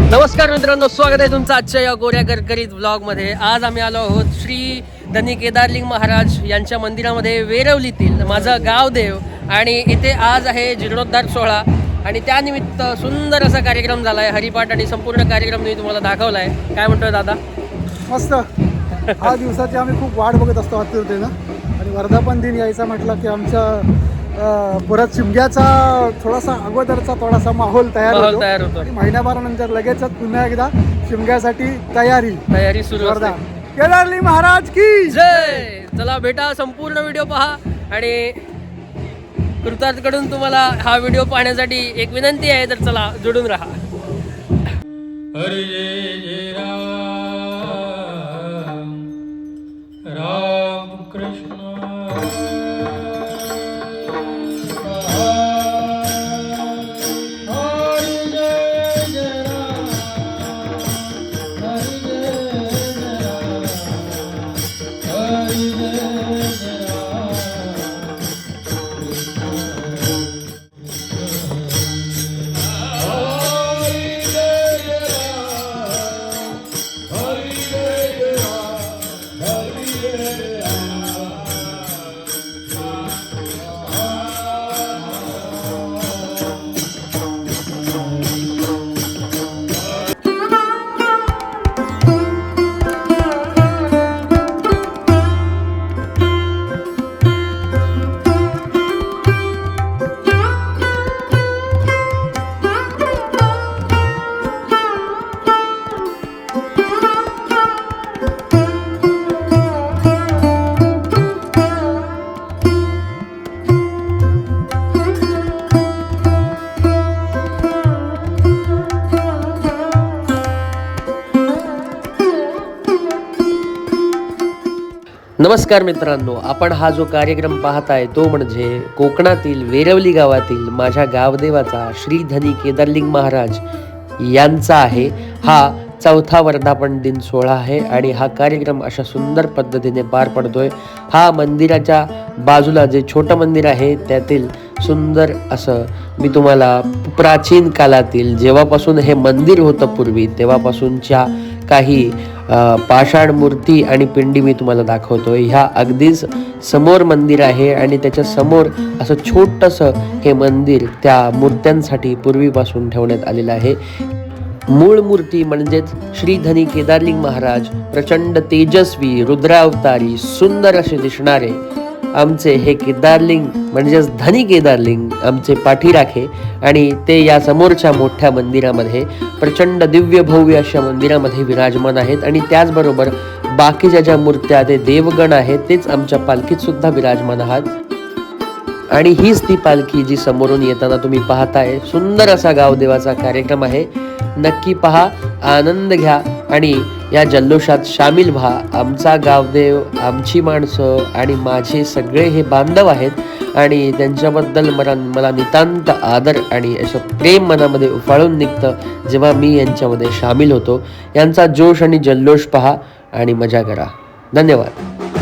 नमस्कार मित्रांनो, स्वागत आहे तुमचं आजच्या या गोऱ्या करकरीत ब्लॉगमध्ये. आज आम्ही आलो आहोत श्री धनी केदारलिंग महाराज यांच्या मंदिरामध्ये, वेरवलीतील माझं गावदेव. आणि इथे आज आहे जीर्णोद्धार सोहळा आणि त्यानिमित्त सुंदर असा कार्यक्रम झाला आहे. हरिपाठ आणि संपूर्ण कार्यक्रम मी तुम्हाला दाखवला आहे. काय म्हणतोय दादा? मस्त. हा दिवसाची आम्ही खूप वाट बघत असतो आतुरतेनं. आणि वर्धापन दिन यायचा म्हटलं की आमच्या परत शिमग्याचा थोडासा माहोल तयार होतो. आणि महिन्याभरानंतर लगेचच पुन्हा एकदा शिमग्यासाठी तयारी सुरू असते. केदारलिंग महाराज की जय. चला भेटा, संपूर्ण व्हिडिओ पहा. आणि कृतार्थकडून तुम्हाला हा व्हिडिओ पाहण्यासाठी एक विनंती आहे, तर चला जोडून राहा. हरे जय राम राम कृष्ण नमस्कार मित्रांनो, आपण हा जो कार्यक्रम पाहताय तो म्हणजे कोकणातील वेरवली गावातील माझ्या गावदेवाचा श्री धनी केदारलिंग महाराज यांचा आहे. हा 4था वर्धापन दिन सोहळा आहे आणि हा कार्यक्रम अशा सुंदर पद्धतीने पार पडतोय. हा मंदिराच्या बाजूला जे छोटं मंदिर आहे त्यातील सुंदर असं मी तुम्हाला प्राचीन काळातील, जेव्हापासून हे मंदिर होतं पूर्वी, तेव्हापासूनच्या काही पाषाण मूर्ती आणि पिंडी मी तुम्हाला दाखवतोय. ह्या अगदीच समोर मंदिर आहे आणि त्याच्या समोर असं छोटंसं हे मंदिर त्या मूर्त्यांसाठी पूर्वीपासून ठेवण्यात आलेलं आहे. मूळ मूर्ती म्हणजेच श्री धनी केदारलिंग महाराज, प्रचंड तेजस्वी, रुद्रावतारी, सुंदर असे दिसणारे आमचे हे केदारलिंग म्हणजेच धनी केदारलिंग आमचे पाठीराखे. आणि ते या समोरच्या मोठ्या मंदिरामध्ये, प्रचंड दिव्य भव्य अशा मंदिरामध्ये विराजमान आहेत. आणि त्याचबरोबर बाकीच्या ज्या मूर्त्या, ते देवगण आहेत, तेच आमच्या पालखीत सुद्धा विराजमान आहात. आणि हीच ती पालखी जी समोरून येताना तुम्ही पाहताय. सुंदर असा गावदेवाचा कार्यक्रम आहे. नक्की पहा, आनंद घ्या आणि या जल्लोषात सामील व्हा. आमचा गावदेव, आमची माणसं आणि माझे सगळे हे बांधव आहेत आणि त्यांच्याबद्दल मला नितांत आदर आणि असं प्रेम मनामध्ये उफाळून निघतं जेव्हा मी यांच्यामध्ये सामील होतो. यांचा जोश आणि जल्लोष पहा आणि मजा करा. धन्यवाद.